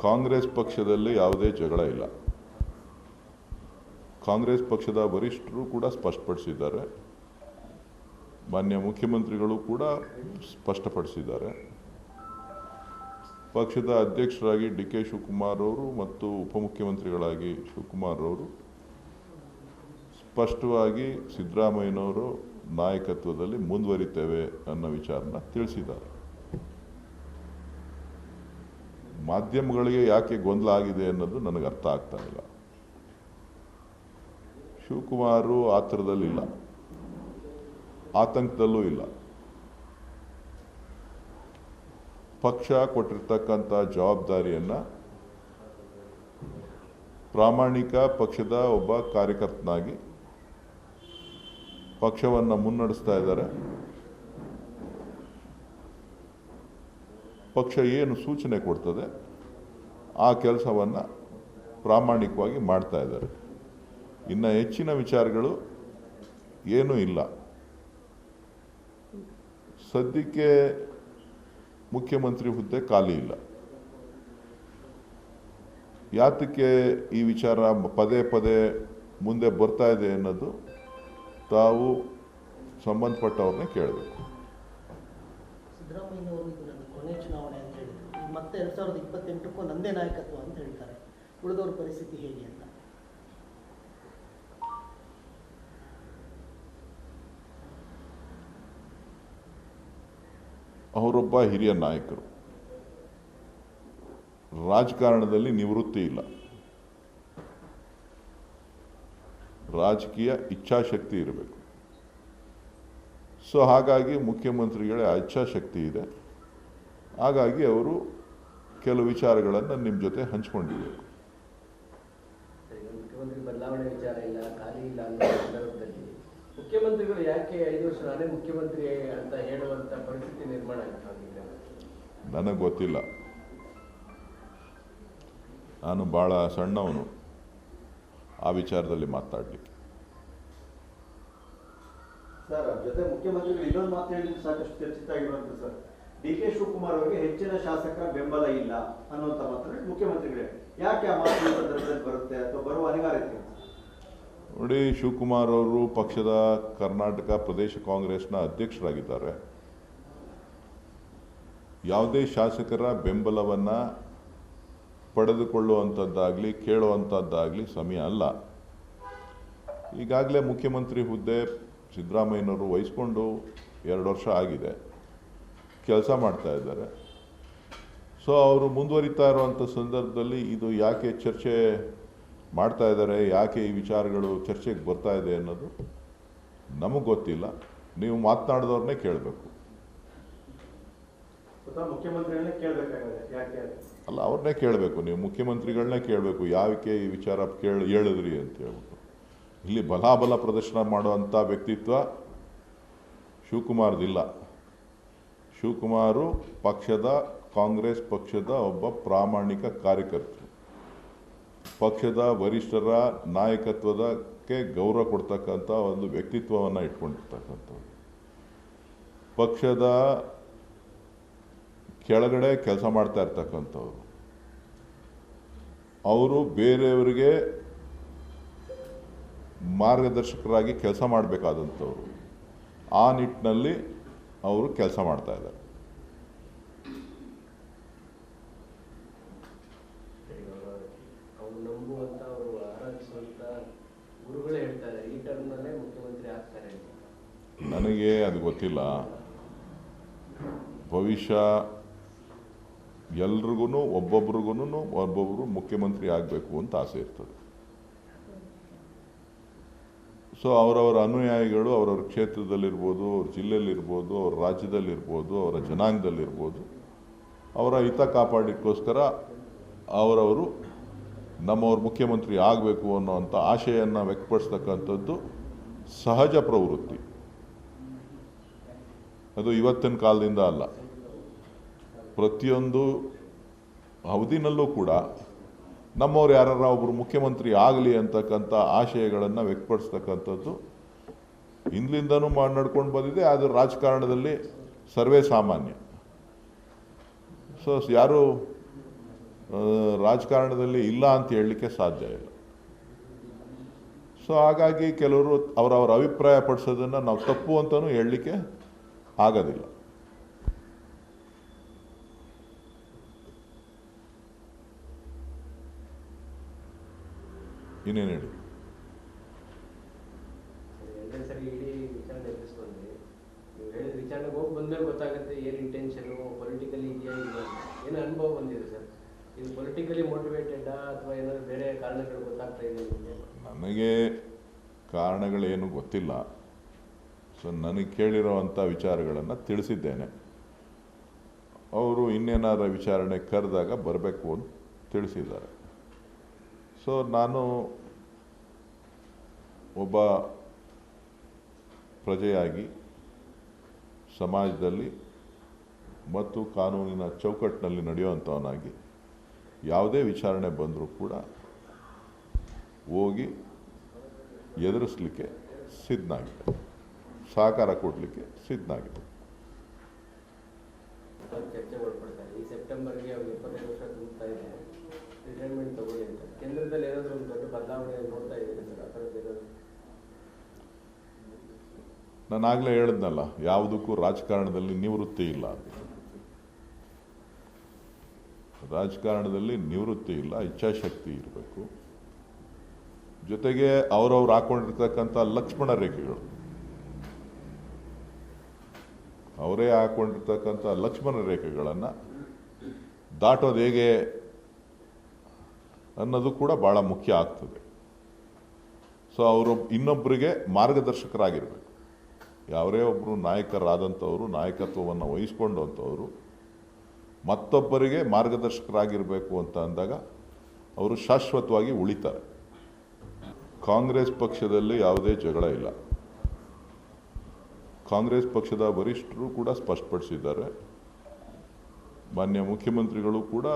ಕಾಂಗ್ರೆಸ್ ಪಕ್ಷದಲ್ಲಿ ಯಾವುದೇ ಜಗಳ ಇಲ್ಲ. ಕಾಂಗ್ರೆಸ್ ಪಕ್ಷದ ವರಿಷ್ಠರು ಕೂಡ ಸ್ಪಷ್ಟಪಡಿಸಿದ್ದಾರೆ, ಮಾನ್ಯ ಮುಖ್ಯಮಂತ್ರಿಗಳು ಕೂಡ ಸ್ಪಷ್ಟಪಡಿಸಿದ್ದಾರೆ. ಪಕ್ಷದ ಅಧ್ಯಕ್ಷರಾಗಿ ಡಿ ಕೆ ಶಿವಕುಮಾರ್ ಅವರು ಮತ್ತು ಉಪಮುಖ್ಯಮಂತ್ರಿಗಳಾಗಿ ಶಿವಕುಮಾರ್ ಅವರು ಸ್ಪಷ್ಟವಾಗಿ ಸಿದ್ದರಾಮಯ್ಯನವರು ನಾಯಕತ್ವದಲ್ಲಿ ಮುಂದುವರಿತೇವೆ ಅನ್ನೋ ವಿಚಾರನ ತಿಳಿಸಿದ್ದಾರೆ. ಮಾಧ್ಯಮಗಳಿಗೆ ಯಾಕೆ ಗೊಂದಲ ಆಗಿದೆ ಅನ್ನೋದು ನನಗೆ ಅರ್ಥ ಆಗ್ತಾ ಇಲ್ಲ. ಶಿವಕುಮಾರು ಆತರದಲ್ಲಿಲ್ಲ, ಆತಂಕದಲ್ಲೂ ಇಲ್ಲ. ಪಕ್ಷ ಕೊಟ್ಟಿರ್ತಕ್ಕಂಥ ಜವಾಬ್ದಾರಿಯನ್ನು ಪ್ರಾಮಾಣಿಕ ಪಕ್ಷದ ಒಬ್ಬ ಕಾರ್ಯಕರ್ತನಾಗಿ ಪಕ್ಷವನ್ನು ಮುನ್ನಡೆಸ್ತಾ ಇದ್ದಾರೆ. ಪಕ್ಷ ಏನು ಸೂಚನೆ ಕೊಡ್ತದೆ ಆ ಕೆಲಸವನ್ನು ಪ್ರಾಮಾಣಿಕವಾಗಿ ಮಾಡ್ತಾ ಇದ್ದಾರೆ. ಇನ್ನು ಹೆಚ್ಚಿನ ವಿಚಾರಗಳು ಏನೂ ಇಲ್ಲ. ಸದ್ಯಕ್ಕೆ ಮುಖ್ಯಮಂತ್ರಿ ಹುದ್ದೆ ಖಾಲಿ ಇಲ್ಲ. ಯಾತಕ್ಕೆ ಈ ವಿಚಾರ ಪದೇ ಪದೇ ಮುಂದೆ ಬರ್ತಾ ಇದೆ ಅನ್ನೋದು ತಾವು ಸಂಬಂಧಪಟ್ಟವ್ರನ್ನೇ ಕೇಳಬೇಕು. ಸಿದ್ದರಾಮಯ್ಯನವರು ಇದು ನನ್ನ ಕೊನೆ ಚುನಾವಣೆ ಅಂತ ಹೇಳಿದ್ರು. ಮತ್ತೆ 2028ಕ್ಕೂ ನಂದೇ ನಾಯಕತ್ವ ಅಂತ ಹೇಳ್ತಾರೆ. ಉಳಿದವ್ರ ಪರಿಸ್ಥಿತಿ ಹೇಗೆ ಅಂತ? ಅವರೊಬ್ಬ ಹಿರಿಯ ನಾಯಕರು, ರಾಜಕಾರಣದಲ್ಲಿ ನಿವೃತ್ತಿ ಇಲ್ಲ. ರಾಜಕೀಯ ಇಚ್ಛಾಶಕ್ತಿ ಇರಬೇಕು. ಸೊ ಹಾಗಾಗಿ ಮುಖ್ಯಮಂತ್ರಿಗಳ ಇಚ್ಛಾಶಕ್ತಿ ಇದೆ. ಹಾಗಾಗಿ ಅವರು ಕೆಲವು ವಿಚಾರಗಳನ್ನು ನಿಮ್ಮ ಜೊತೆ ಹಂಚ್ಕೊಂಡಿರಬೇಕು. ಮುಖ್ಯಮಂತ್ರಿ ಬದಲಾವಣೆ ವಿಚಾರ ಇಲ್ಲ, ಖಾಲಿ ಇಲ್ಲ ಅನ್ನೋ ಸಂದರ್ಭದಲ್ಲಿ ಮುಖ್ಯಮಂತ್ರಿಗಳು ಯಾಕೆ 5 ವರ್ಷ ನಾನೇ ಮುಖ್ಯಮಂತ್ರಿ ಅಂತ ಹೇಳುವಂತ ಪರಿಸ್ಥಿತಿ ನಿರ್ಮಾಣ ಆಗ್ತಾ? ನನಗೆ ಗೊತ್ತಿಲ್ಲ. ನಾನು ಭಾಳ ಸಣ್ಣವನು ಆ ವಿಚಾರದಲ್ಲಿ ಮಾತಾಡಲಿಕ್ಕೆ. ಸರ್, ಜೊತೆ ಮುಖ್ಯಮಂತ್ರಿಗಳು ಇನ್ನೊಂದು ಮಾತು ಹೇಳಿದ್ರೆ ಸಾಕಷ್ಟು ಚರ್ಚಿತ ಆಗಿರುವಂತ ಸರ್, ಡಿ ಕೆ ಶಿವಕುಮಾರ್ ಅವರಿಗೆ ಹೆಚ್ಚಿನ ಶಾಸಕರ ಬೆಂಬಲ ಇಲ್ಲ ಅನ್ನುವಂಥ ಮಾತನ್ನು ಮುಖ್ಯಮಂತ್ರಿಗಳೇ ಯಾಕೆ ಆ ಮಾತು ಸಂದರ್ಭದಲ್ಲಿ ಬರುತ್ತೆ ಅಥವಾ ಬರುವ ಅನಿವಾರ್ಯತೆ? ನೋಡಿ, ಶಿವಕುಮಾರ್ ಅವರು ಪಕ್ಷದ ಕರ್ನಾಟಕ ಪ್ರದೇಶ ಕಾಂಗ್ರೆಸ್ನ ಅಧ್ಯಕ್ಷರಾಗಿದ್ದಾರೆ. ಯಾವುದೇ ಶಾಸಕರ ಬೆಂಬಲವನ್ನು ಪಡೆದುಕೊಳ್ಳುವಂಥದ್ದಾಗಲಿ ಕೇಳುವಂಥದ್ದಾಗಲಿ ಸಮಯ ಅಲ್ಲ. ಈಗಾಗಲೇ ಮುಖ್ಯಮಂತ್ರಿ ಹುದ್ದೆ ಸಿದ್ದರಾಮಯ್ಯನವರು ವಹಿಸ್ಕೊಂಡು 2 ವರ್ಷ ಆಗಿದೆ, ಕೆಲಸ ಮಾಡ್ತಾ ಇದ್ದಾರೆ. ಸೊ ಅವರು ಮುಂದುವರಿತಾ ಇರುವಂಥ ಸಂದರ್ಭದಲ್ಲಿ ಇದು ಯಾಕೆ ಚರ್ಚೆ ಮಾಡ್ತಾ ಇದ್ದಾರೆ, ಯಾಕೆ ಈ ವಿಚಾರಗಳು ಚರ್ಚೆಗೆ ಬರ್ತಾ ಇದೆ ಅನ್ನೋದು ನಮಗೆ ಗೊತ್ತಿಲ್ಲ. ನೀವು ಮಾತನಾಡಿದವ್ರನ್ನೇ ಕೇಳಬೇಕು. ಮುಖ್ಯಮಂತ್ರಿಗಳನ್ನೇ ಕೇಳಬೇಕಾಗಿದೆ ಯಾಕೆ ಅಲ್ಲ, ಅವ್ರನ್ನೇ ಕೇಳಬೇಕು. ನೀವು ಮುಖ್ಯಮಂತ್ರಿಗಳನ್ನೇ ಕೇಳಬೇಕು, ಯಾಕೆ ಈ ವಿಚಾರ ಹೇಳಿದ್ರಿ ಅಂತ ಹೇಳ್ಬಿಟ್ಟು. ಇಲ್ಲಿ ಬಲಾಬಲ ಪ್ರದರ್ಶನ ಮಾಡುವಂಥ ವ್ಯಕ್ತಿತ್ವ ಶಿವಕುಮಾರ್ದಿಲ್ಲ. ಶಿವಕುಮಾರು ಪಕ್ಷದ ಕಾಂಗ್ರೆಸ್ ಪಕ್ಷದ ಒಬ್ಬ ಪ್ರಾಮಾಣಿಕ ಕಾರ್ಯಕರ್ತರು. ಪಕ್ಷದ ವರಿಷ್ಠರ ನಾಯಕತ್ವದಕ್ಕೆ ಗೌರವ ಕೊಡ್ತಕ್ಕಂಥ ಒಂದು ವ್ಯಕ್ತಿತ್ವವನ್ನು ಇಟ್ಕೊಂಡಿರ್ತಕ್ಕಂಥವ್ರು. ಪಕ್ಷದ ಕೆಳಗಡೆ ಕೆಲಸ ಮಾಡ್ತಾ ಇರ್ತಕ್ಕಂಥವ್ರು. ಅವರು ಬೇರೆಯವರಿಗೆ ಮಾರ್ಗದರ್ಶಕರಾಗಿ ಕೆಲಸ ಮಾಡಬೇಕಾದಂಥವ್ರು. ಆ ನಿಟ್ಟಿನಲ್ಲಿ ಅವರು ಕೆಲಸ ಮಾಡ್ತಾ ಇದ್ದಾರೆ. ಅವರು ನಂಬುವಂತ, ಅವರು ಆರಾಧಿಸುವಂತ ಗುರುಗಳೇ ಹೇಳ್ತಾರೆ ಈ ಟರ್ಮ್ನಲ್ಲೇ ಮುಖ್ಯಮಂತ್ರಿ ಆಗ್ತಾರೆ. ನನಗೆ ಅದು ಗೊತ್ತಿಲ್ಲ. ಭವಿಷ್ಯ ಎಲ್ರಿಗೂ ಒಬ್ಬೊಬ್ರು ಮುಖ್ಯಮಂತ್ರಿ ಆಗಬೇಕು ಅಂತ ಆಸೆ ಇರ್ತದೆ. ಸೊ ಅವರವರ ಅನುಯಾಯಿಗಳು ಅವರವ್ರ ಕ್ಷೇತ್ರದಲ್ಲಿರ್ಬೋದು, ಅವ್ರ ಜಿಲ್ಲೆಯಲ್ಲಿರ್ಬೋದು, ಅವ್ರ ರಾಜ್ಯದಲ್ಲಿರ್ಬೋದು, ಅವರ ಜನಾಂಗದಲ್ಲಿರ್ಬೋದು, ಅವರ ಹಿತ ಕಾಪಾಡಲಿಕ್ಕೋಸ್ಕರ ಅವರವರು ನಮ್ಮವ್ರ ಮುಖ್ಯಮಂತ್ರಿ ಆಗಬೇಕು ಅನ್ನೋವಂಥ ಆಶೆಯನ್ನು ವ್ಯಕ್ತಪಡಿಸ್ತಕ್ಕಂಥದ್ದು ಸಹಜ ಪ್ರವೃತ್ತಿ. ಅದು ಇವತ್ತಿನ ಕಾಲದಿಂದ ಅಲ್ಲ, ಪ್ರತಿಯೊಂದು ಅವಧಿನಲ್ಲೂ ಕೂಡ ನಮ್ಮವ್ರು ಯಾರು ಒಬ್ಬರು ಮುಖ್ಯಮಂತ್ರಿ ಆಗಲಿ ಅಂತಕ್ಕಂಥ ಆಶಯಗಳನ್ನು ವ್ಯಕ್ತಪಡಿಸ್ತಕ್ಕಂಥದ್ದು ಹಿಂದ್ಲಿಂದನೂ ನಡ್ಕೊಂಡು ಬಂದಿದೆ. ಅದು ರಾಜಕಾರಣದಲ್ಲಿ ಸರ್ವೇ ಸಾಮಾನ್ಯ. ಸೊ ಯಾರು ರಾಜಕಾರಣದಲ್ಲಿ ಇಲ್ಲ ಅಂತ ಹೇಳಲಿಕ್ಕೆ ಸಾಧ್ಯ ಇಲ್ಲ. ಸೊ ಹಾಗಾಗಿ ಕೆಲವರು ಅವರವರ ಅಭಿಪ್ರಾಯ ಪಡಿಸೋದನ್ನು ನಾವು ತಪ್ಪು ಅಂತಲೂ ಹೇಳಲಿಕ್ಕೆ ಆಗೋದಿಲ್ಲ. ಇನ್ನೇನು ಹೇಳಿ. ಎರಡನೇ ಸರಿ ಇಡೀ ವಿಚಾರಣೆ ಎದುರಿಸ್ಕೊಂಡ್ರಿ. ನೀವು ಹೇಳಿದ ವಿಚಾರಣೆಗೆ ಹೋಗಿ ಬಂದ್ಮೇಲೆ ಗೊತ್ತಾಗುತ್ತೆ ಏನು ಇಂಟೆನ್ಷನು, ಪೊಲಿಟಿಕಲಿ ಇದೆಯಾ ಇಲ್ಲ ಏನು ಅನುಭವ ಬಂದಿದೆ ಸರ್? ಇದು ಪೊಲಿಟಿಕಲಿ ಮೋಟಿವೇಟೆಡಾ ಅಥವಾ ಏನಾದರೂ ಬೇರೆ ಕಾರಣಗಳು ಗೊತ್ತಾಗ್ತಾ ಇದೆ ನಿಮಗೆ? ನನಗೆ ಕಾರಣಗಳೇನು ಗೊತ್ತಿಲ್ಲ. ಸೊ ನನಗೆ ಕೇಳಿರೋವಂಥ ವಿಚಾರಗಳನ್ನು ತಿಳಿಸಿದ್ದೇನೆ. ಅವರು ಇನ್ನೇನಾರ ವಿಚಾರಣೆ ಕರೆದಾಗ ಬರಬೇಕು ಅಂತ ತಿಳಿಸಿದ್ದಾರೆ. ಸೊ ನಾನು ಒಬ್ಬ ಪ್ರಜೆಯಾಗಿ ಸಮಾಜದಲ್ಲಿ ಮತ್ತು ಕಾನೂನಿನ ಚೌಕಟ್ಟಿನಲ್ಲಿ ನಡೆಯುವಂಥವನಾಗಿ ಯಾವುದೇ ವಿಚಾರಣೆ ಬಂದರೂ ಕೂಡ ಹೋಗಿ ಎದುರಿಸಲಿಕ್ಕೆ ಸಿದ್ಧನಾಗಿದೆ, ಸಹಕಾರ ಕೊಡಲಿಕ್ಕೆ ಸಿದ್ಧನಾಗಿದೆ. ಚರ್ಚೆ ಒಳಪಡ್ತಾರೆ. ಈ ಸೆಪ್ಟೆಂಬರ್ಗೆ ಅವ್ರಿಗೆ 25 ವರ್ಷ ತುಂಬುತ್ತಾ ಇದೆ, ರಿಟೈರ್ಮೆಂಟ್ ತಗೊಳ್ಳಿ ಅಂತ. ಕೇಂದ್ರದಲ್ಲಿ ಏನಾದರೂ ಒಂದು ದೊಡ್ಡ ಬದಲಾವಣೆ ನೋಡ್ತಾ ಇದ್ದೀರಿ ಸರ್? ಆ ಥರದ್ದು ಏನಾದರೂ? ನಾನು ಆಗಲೇ ಹೇಳಿದ್ನಲ್ಲ, ಯಾವುದಕ್ಕೂ ರಾಜಕಾರಣದಲ್ಲಿ ನಿವೃತ್ತಿ ಇಲ್ಲ ಅಂತ. ರಾಜಕಾರಣದಲ್ಲಿ ನಿವೃತ್ತಿ ಇಲ್ಲ, ಇಚ್ಛಾಶಕ್ತಿ ಇರಬೇಕು. ಜೊತೆಗೆ ಅವರವ್ರು ಹಾಕೊಂಡಿರ್ತಕ್ಕಂಥ ಲಕ್ಷ್ಮಣ ರೇಖೆಗಳು, ಅವರೇ ಹಾಕೊಂಡಿರ್ತಕ್ಕಂಥ ಲಕ್ಷ್ಮಣ ರೇಖೆಗಳನ್ನು ದಾಟೋದು ಹೇಗೆ ಅನ್ನೋದು ಕೂಡ ಭಾಳ ಮುಖ್ಯ ಆಗ್ತದೆ. ಸೊ ಅವರು ಇನ್ನೊಬ್ಬರಿಗೆ ಮಾರ್ಗದರ್ಶಕರಾಗಿರಬೇಕು. ಯಾವರೇ ಒಬ್ಬರು ನಾಯಕರಾದಂಥವರು, ನಾಯಕತ್ವವನ್ನು ವಹಿಸ್ಕೊಂಡಂಥವರು ಮತ್ತೊಬ್ಬರಿಗೆ ಮಾರ್ಗದರ್ಶಕರಾಗಿರಬೇಕು ಅಂತ ಅಂದಾಗ ಅವರು ಶಾಶ್ವತವಾಗಿ ಉಳಿತಾರೆ. ಕಾಂಗ್ರೆಸ್ ಪಕ್ಷದಲ್ಲಿ ಯಾವುದೇ ಜಗಳ ಇಲ್ಲ. ಕಾಂಗ್ರೆಸ್ ಪಕ್ಷದ ವರಿಷ್ಠರು ಕೂಡ ಸ್ಪಷ್ಟಪಡಿಸಿದ್ದಾರೆ, ಮಾನ್ಯ ಮುಖ್ಯಮಂತ್ರಿಗಳು ಕೂಡ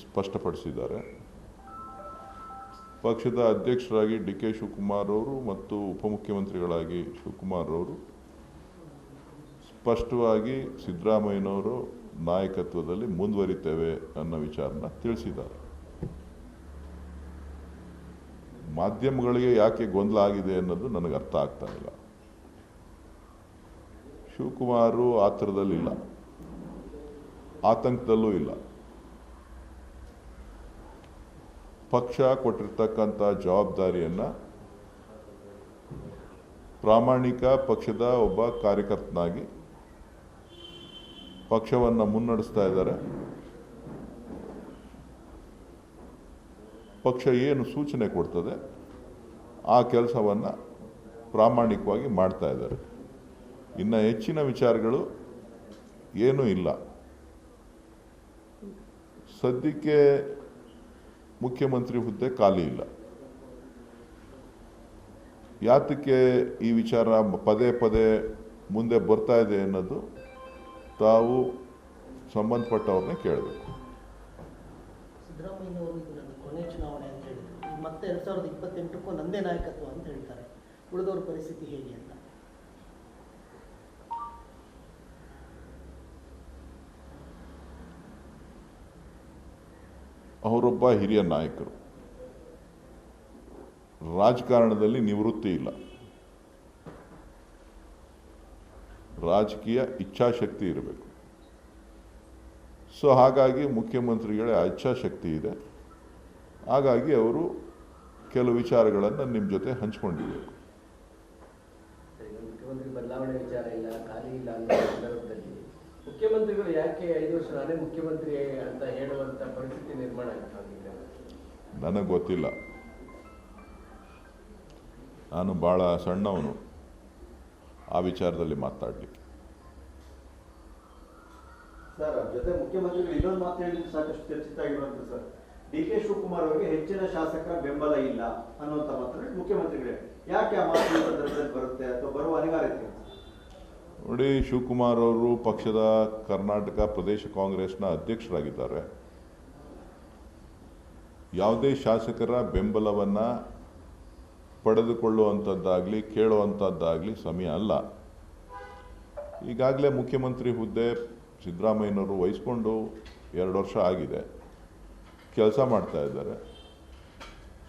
ಸ್ಪಷ್ಟಪಡಿಸಿದ್ದಾರೆ. ಪಕ್ಷದ ಅಧ್ಯಕ್ಷರಾಗಿ ಡಿ.ಕೆ. ಶಿವಕುಮಾರ್ ಅವರು ಮತ್ತು ಉಪಮುಖ್ಯಮಂತ್ರಿಗಳಾಗಿ ಶಿವಕುಮಾರ್ ಅವರು ಸ್ಪಷ್ಟವಾಗಿ ಸಿದ್ದರಾಮಯ್ಯನವರು ನಾಯಕತ್ವದಲ್ಲಿ ಮುಂದುವರಿತೇವೆ ಅನ್ನೋ ವಿಚಾರನ ತಿಳಿಸಿದ್ದಾರೆ. ಮಾಧ್ಯಮಗಳಿಗೆ ಯಾಕೆ ಗೊಂದಲ ಆಗಿದೆ ಅನ್ನೋದು ನನಗೆ ಅರ್ಥ ಆಗ್ತಾ ಇಲ್ಲ. ಶಿವಕುಮಾರು ಆ ಥರದಲ್ಲಿಲ್ಲ, ಆತಂಕದಲ್ಲೂ ಇಲ್ಲ. ಪಕ್ಷ ಕೊಟ್ಟಿರ್ತಕ್ಕಂಥ ಜವಾಬ್ದಾರಿಯನ್ನು ಪ್ರಾಮಾಣಿಕ ಪಕ್ಷದ ಒಬ್ಬ ಕಾರ್ಯಕರ್ತನಾಗಿ ಪಕ್ಷವನ್ನು ಮುನ್ನಡೆಸ್ತಾ ಇದ್ದಾರೆ. ಪಕ್ಷ ಏನು ಸೂಚನೆ ಕೊಡ್ತದೆ ಆ ಕೆಲಸವನ್ನು ಪ್ರಾಮಾಣಿಕವಾಗಿ ಮಾಡ್ತಾ ಇದ್ದಾರೆ. ಇನ್ನು ಹೆಚ್ಚಿನ ವಿಚಾರಗಳು ಏನೂ ಇಲ್ಲ. ಸದ್ಯಕ್ಕೆ ಮುಖ್ಯಮಂತ್ರಿ ಹುದ್ದೆ ಖಾಲಿ ಇಲ್ಲ. ಯಾತಕ್ಕೆ ಈ ವಿಚಾರ ಪದೇ ಪದೇ ಮುಂದೆ ಬರ್ತಾ ಇದೆ ಅನ್ನೋದು ತಾವು ಸಂಬಂಧಪಟ್ಟವ್ರನ್ನೇ ಕೇಳಬೇಕು. ಸಿದ್ದರಾಮಯ್ಯನವರು ಇದು ನನ್ನ ಕೊನೆ ಚುನಾವಣೆ ಅಂತ ಹೇಳಿದ್ರು. ಈಗ ಮತ್ತೆ 2028ಕ್ಕೂ ನಂದೇ ನಾಯಕತ್ವ ಅಂತ ಹೇಳ್ತಾರೆ. ಉಳಿದವ್ರ ಪರಿಸ್ಥಿತಿ ಹೇಗೆ ಅಂತ? ಅವರೊಬ್ಬ ಹಿರಿಯ ನಾಯಕರು. ರಾಜಕಾರಣದಲ್ಲಿ ನಿವೃತ್ತಿ ಇಲ್ಲ. ರಾಜಕೀಯ ಇಚ್ಛಾಶಕ್ತಿ ಇರಬೇಕು. ಸೊ ಹಾಗಾಗಿ ಮುಖ್ಯಮಂತ್ರಿಗಳೇ ಆ ಇಚ್ಛಾಶಕ್ತಿ ಇದೆ. ಹಾಗಾಗಿ ಅವರು ಕೆಲವು ವಿಚಾರಗಳನ್ನು ನಿಮ್ಮ ಜೊತೆ ಹಂಚ್ಕೊಂಡಿದ್ದಾರೆ. ಮುಖ್ಯಮಂತ್ರಿ ಬದಲಾವಣೆ ವಿಚಾರ ಇಲ್ಲ, ಖಾಲಿ ಇಲ್ಲ ಅನ್ನೋ ಸಂದರ್ಭದಲ್ಲಿ ಮುಖ್ಯಮಂತ್ರಿಗಳು ಯಾಕೆ 5 ವರ್ಷ ನಾನೇ ಮುಖ್ಯಮಂತ್ರಿ ಅಂತ ಹೇಳುವಂತ ಪರಿಸ್ಥಿತಿ ನಿರ್ಮಾಣ ಆಗಿದೆ? ನನಗೆ ಗೊತ್ತಿಲ್ಲ. ನಾನು ಭಾಳ ಸಣ್ಣವನು ಆ ವಿಚಾರದಲ್ಲಿ ಮಾತಾಡಲಿಕ್ಕೆ. ಸರ್, ಜೊತೆ ಮುಖ್ಯಮಂತ್ರಿಗಳು ಇನ್ನೊಂದು ಮಾತು ಹೇಳಿದ್ದು ಸಾಕಷ್ಟು ಚರ್ಚಿತ ಆಗಿರುವಂತ ಸರ್, ಡಿ.ಕೆ. ಶಿವಕುಮಾರ್ ಅವರಿಗೆ ಹೆಚ್ಚಿನ ಶಾಸಕರ ಬೆಂಬಲ ಇಲ್ಲ ಅನ್ನುವಂತ ಮಾತನ್ನು ಮುಖ್ಯಮಂತ್ರಿಗಳೇ. ಯಾಕೆ ಆ ಮಾತು ಈ ಸಂದರ್ಭದಲ್ಲಿ ಬರುತ್ತೆ ಅಥವಾ ಬರುವ ಅನಿವಾರ್ಯತೆ? ನೋಡಿ, ಶಿವಕುಮಾರ್ ಅವರು ಪಕ್ಷದ ಕರ್ನಾಟಕ ಪ್ರದೇಶ ಕಾಂಗ್ರೆಸ್ನ ಅಧ್ಯಕ್ಷರಾಗಿದ್ದಾರೆ. ಯಾವುದೇ ಶಾಸಕರ ಬೆಂಬಲವನ್ನು ಪಡೆದುಕೊಳ್ಳುವಂಥದ್ದಾಗಲಿ ಕೇಳುವಂಥದ್ದಾಗಲಿ ಸಮಯ ಅಲ್ಲ. ಈಗಾಗಲೇ ಮುಖ್ಯಮಂತ್ರಿ ಹುದ್ದೆ ಸಿದ್ದರಾಮಯ್ಯನವರು ವಹಿಸ್ಕೊಂಡು 2 ವರ್ಷ ಆಗಿದೆ. ಕೆಲಸ ಮಾಡ್ತಾ ಇದ್ದಾರೆ.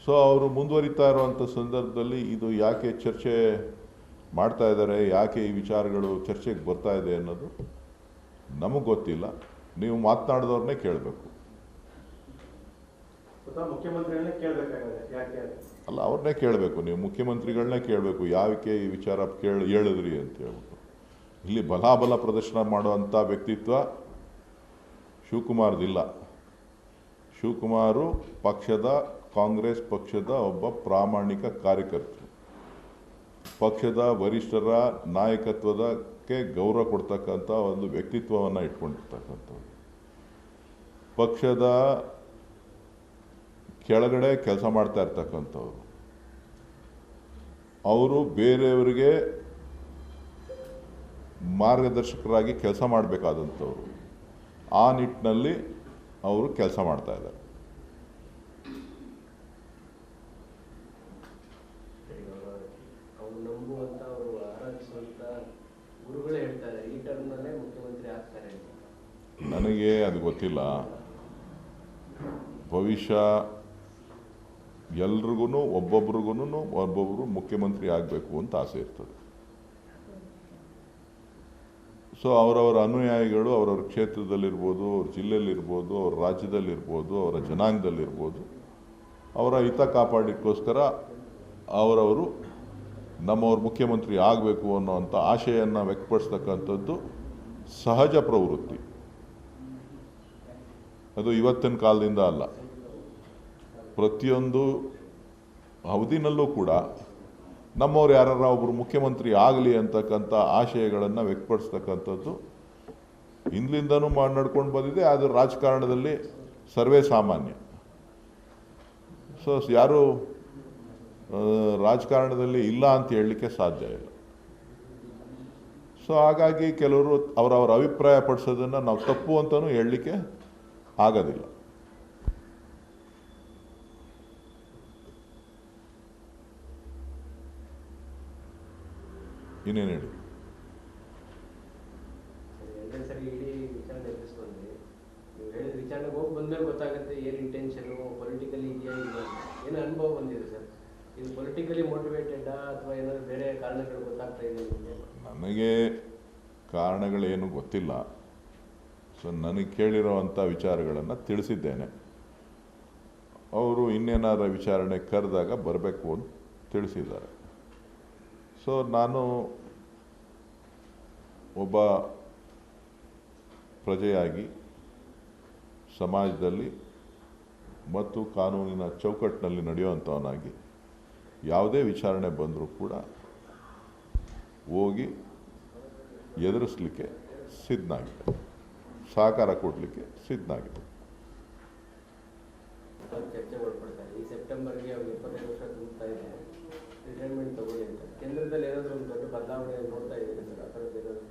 ಸೊ ಅವರು ಮುಂದುವರಿತಾ ಇರುವಂಥ ಸಂದರ್ಭದಲ್ಲಿ ಇದು ಯಾಕೆ ಚರ್ಚೆ ಮಾಡ್ತಾ ಇದ್ದಾರೆ, ಯಾಕೆ ಈ ವಿಚಾರಗಳು ಚರ್ಚೆಗೆ ಬರ್ತಾ ಇದೆ ಅನ್ನೋದು ನಮಗೆ ಗೊತ್ತಿಲ್ಲ. ನೀವು ಮಾತನಾಡಿದವ್ರನ್ನೇ ಕೇಳಬೇಕು. ಅಥವಾ ಮುಖ್ಯಮಂತ್ರಿಗಳನ್ನೇ ಕೇಳಬೇಕಾಗುತ್ತೆ ಯಾಕೆ ಅಂತ. ಅಲ್ಲ, ಅವ್ರನ್ನೇ ಕೇಳಬೇಕು. ನೀವು ಮುಖ್ಯಮಂತ್ರಿಗಳನ್ನೇ ಕೇಳಬೇಕು ಯಾಕೆ ಈ ವಿಚಾರ ಹೇಳಿದ್ರಿ ಅಂತ ಹೇಳ್ಬಿಟ್ಟು. ಇಲ್ಲಿ ಬಲಾಬಲ ಪ್ರದರ್ಶನ ಮಾಡುವಂಥ ವ್ಯಕ್ತಿತ್ವ ಶಿವಕುಮಾರ್ದಿಲ್ಲ. ಶಿವಕುಮಾರು ಕಾಂಗ್ರೆಸ್ ಪಕ್ಷದ ಒಬ್ಬ ಪ್ರಾಮಾಣಿಕ ಕಾರ್ಯಕರ್ತರು. ಪಕ್ಷದ ವರಿಷ್ಠರ ನಾಯಕತ್ವದಕ್ಕೆ ಗೌರವ ಕೊಡ್ತಕ್ಕಂಥ ಒಂದು ವ್ಯಕ್ತಿತ್ವವನ್ನು ಇಟ್ಕೊಂಡಿರ್ತಕ್ಕಂಥವ್ರು. ಪಕ್ಷದ ಕೆಳಗಡೆ ಕೆಲಸ ಮಾಡ್ತಾ ಇರ್ತಕ್ಕಂಥವ್ರು. ಅವರು ಬೇರೆಯವರಿಗೆ ಮಾರ್ಗದರ್ಶಕರಾಗಿ ಕೆಲಸ ಮಾಡಬೇಕಾದಂಥವ್ರು. ಆ ನಿಟ್ಟಿನಲ್ಲಿ ಅವರು ಕೆಲಸ ಮಾಡ್ತಾ ಇದ್ದಾರೆ. ಅವ್ರು ನಂಬುವಂತ, ಅವರು ಆರಾಧಿಸುವಂತ ಗುರುಗಳೇ ಹೇಳ್ತಾರೆ ಈ ಟರ್ಮ್ನಲ್ಲೇ ಮುಖ್ಯಮಂತ್ರಿ ಆಗ್ತಾರೆ ಅಂತ. ನನಗೆ ಅದು ಗೊತ್ತಿಲ್ಲ. ಭವಿಷ್ಯ ಎಲ್ರಿಗೂ ಒಬ್ಬೊಬ್ರು ಮುಖ್ಯಮಂತ್ರಿ ಆಗಬೇಕು ಅಂತ ಆಸೆ ಇರ್ತದೆ. ಸೊ ಅವರವರ ಅನುಯಾಯಿಗಳು ಅವರವ್ರ ಕ್ಷೇತ್ರದಲ್ಲಿರ್ಬೋದು, ಅವ್ರ ಜಿಲ್ಲೆಯಲ್ಲಿರ್ಬೋದು, ಅವ್ರ ರಾಜ್ಯದಲ್ಲಿರ್ಬೋದು, ಅವರ ಜನಾಂಗದಲ್ಲಿರ್ಬೋದು, ಅವರ ಹಿತ ಕಾಪಾಡಲಿಕ್ಕೋಸ್ಕರ ಅವರವರು ನಮ್ಮವ್ರ ಮುಖ್ಯಮಂತ್ರಿ ಆಗಬೇಕು ಅನ್ನೋವಂಥ ಆಶೆಯನ್ನು ವ್ಯಕ್ತಪಡಿಸ್ತಕ್ಕಂಥದ್ದು ಸಹಜ ಪ್ರವೃತ್ತಿ. ಅದು ಇವತ್ತಿನ ಕಾಲದಿಂದ ಅಲ್ಲ, ಪ್ರತಿಯೊಂದು ಅವಧಿನಲ್ಲೂ ಕೂಡ ನಮ್ಮವ್ರು ಯಾರು ಒಬ್ಬರು ಮುಖ್ಯಮಂತ್ರಿ ಆಗಲಿ ಅಂತಕ್ಕಂಥ ಆಶಯಗಳನ್ನು ವ್ಯಕ್ತಪಡಿಸ್ತಕ್ಕಂಥದ್ದು ಹಿಂದ್ಲಿಂದನೂ ನಡ್ಕೊಂಡು ಬಂದಿದೆ. ಅದು ರಾಜಕಾರಣದಲ್ಲಿ ಸರ್ವೇ ಸಾಮಾನ್ಯ. ಸೊ ಯಾರು ರಾಜಕಾರಣದಲ್ಲಿ ಇಲ್ಲ ಅಂತ ಹೇಳಲಿಕ್ಕೆ ಸಾಧ್ಯ ಇಲ್ಲ. ಸೊ ಹಾಗಾಗಿ ಕೆಲವರು ಅವರವರ ಅಭಿಪ್ರಾಯ ಪಡಿಸೋದನ್ನು ನಾವು ತಪ್ಪು ಅಂತಲೂ ಹೇಳಲಿಕ್ಕೆ ಆಗೋದಿಲ್ಲ. ಇನ್ನೇನು ಹೇಳಿ. ಎರಡನೇ ಸರಿ ಇಡೀ ವಿಚಾರಣೆ ಎದುರಿಸ್ಕೊಂಡ್ರಿ. ನೀವು ಹೇಳಿದ ವಿಚಾರಣೆಗೆ ಹೋಗಿ ಬಂದ್ಮೇಲೆ ಗೊತ್ತಾಗುತ್ತೆ ಏನು ಇಂಟೆನ್ಷನು, ಪೊಲಿಟಿಕಲಿ ಇದೆಯಾ ಇಲ್ಲ ಅಂತ. ಏನು ಅನುಭವ ಬಂದಿದೆ ಸರ್? ಇದು ಪೊಲಿಟಿಕಲಿ ಮೋಟಿವೇಟೆಡಾ ಅಥವಾ ಏನಾದರೂ ಬೇರೆ ಕಾರಣಗಳು ಗೊತ್ತಾಗ್ತಾ ಇದೆ ನಿಮಗೆ? ನನಗೆ ಕಾರಣಗಳೇನು ಗೊತ್ತಿಲ್ಲ. ಸೊ ನನಗೆ ಕೇಳಿರೋವಂಥ ವಿಚಾರಗಳನ್ನು ತಿಳಿಸಿದ್ದೇನೆ. ಅವರು ಇನ್ನೇನಾರ ವಿಚಾರಣೆ ಕರೆದಾಗ ಬರಬೇಕು ಅಂತ ತಿಳಿಸಿದ್ದಾರೆ. ಸೊ ನಾನು ಒಬ್ಬ ಪ್ರಜೆಯಾಗಿ ಸಮಾಜದಲ್ಲಿ ಮತ್ತು ಕಾನೂನಿನ ಚೌಕಟ್ಟಿನಲ್ಲಿ ನಡೆಯುವಂಥವನಾಗಿ ಯಾವುದೇ ವಿಚಾರಣೆ ಬಂದರೂ ಕೂಡ ಹೋಗಿ ಎದುರಿಸಲಿಕ್ಕೆ ಸಿದ್ಧನಾಗಿದೆ, ಸಹಕಾರ ಕೊಡಲಿಕ್ಕೆ ಸಿದ್ಧನಾಗಿದೆ. ಚರ್ಚೆ ಒಳಪಡ್ತಾರೆ. ಈ ಸೆಪ್ಟೆಂಬರ್ಗೆ ಅವ್ರಿಗೆ 25 ವರ್ಷ ತುಂಬುತ್ತಾ ಇದೆ, ರಿಟೈರ್ಮೆಂಟ್ ತಗೊಳ್ಳಿ ಅಂತ. ಕೇಂದ್ರದಲ್ಲಿ ಏನಾದರೂ ಒಂದು ದೊಡ್ಡ ಬದಲಾವಣೆ ನೋಡ್ತಾ ಇದ್ದೀರಿ ಸರ್? ಆ ಥರದ್ದು ಏನಾದರೂ?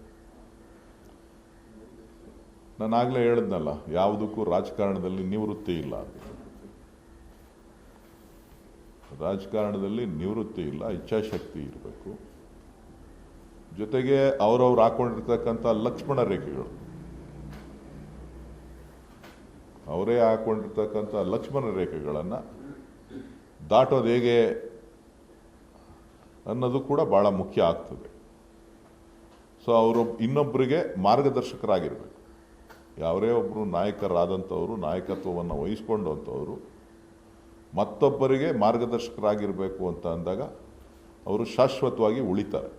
ನಾನು ಆಗಲೇ ಹೇಳಿದ್ನಲ್ಲ, ಯಾವುದಕ್ಕೂ ರಾಜಕಾರಣದಲ್ಲಿ ನಿವೃತ್ತಿ ಇಲ್ಲ. ರಾಜಕಾರಣದಲ್ಲಿ ನಿವೃತ್ತಿ ಇಲ್ಲ, ಇಚ್ಛಾಶಕ್ತಿ ಇರಬೇಕು. ಜೊತೆಗೆ ಅವರವ್ರು ಹಾಕೊಂಡಿರ್ತಕ್ಕಂಥ ಲಕ್ಷ್ಮಣ ರೇಖೆಗಳು, ಅವರೇ ಹಾಕೊಂಡಿರ್ತಕ್ಕಂಥ ಲಕ್ಷ್ಮಣ ರೇಖೆಗಳನ್ನು ದಾಟೋದು ಹೇಗೆ ಅನ್ನೋದು ಕೂಡ ಭಾಳ ಮುಖ್ಯ ಆಗ್ತದೆ. ಸೊ ಅವರು ಇನ್ನೊಬ್ಬರಿಗೆ ಮಾರ್ಗದರ್ಶಕರಾಗಿರಬೇಕು. ಯಾವರೇ ಒಬ್ಬರು ನಾಯಕರಾದಂಥವರು, ನಾಯಕತ್ವವನ್ನು ವಹಿಸ್ಕೊಂಡಂಥವರು ಮತ್ತೊಬ್ಬರಿಗೆ ಮಾರ್ಗದರ್ಶಕರಾಗಿರಬೇಕು ಅಂತ ಅಂದಾಗ ಅವರು ಶಾಶ್ವತವಾಗಿ ಉಳಿತಾರೆ.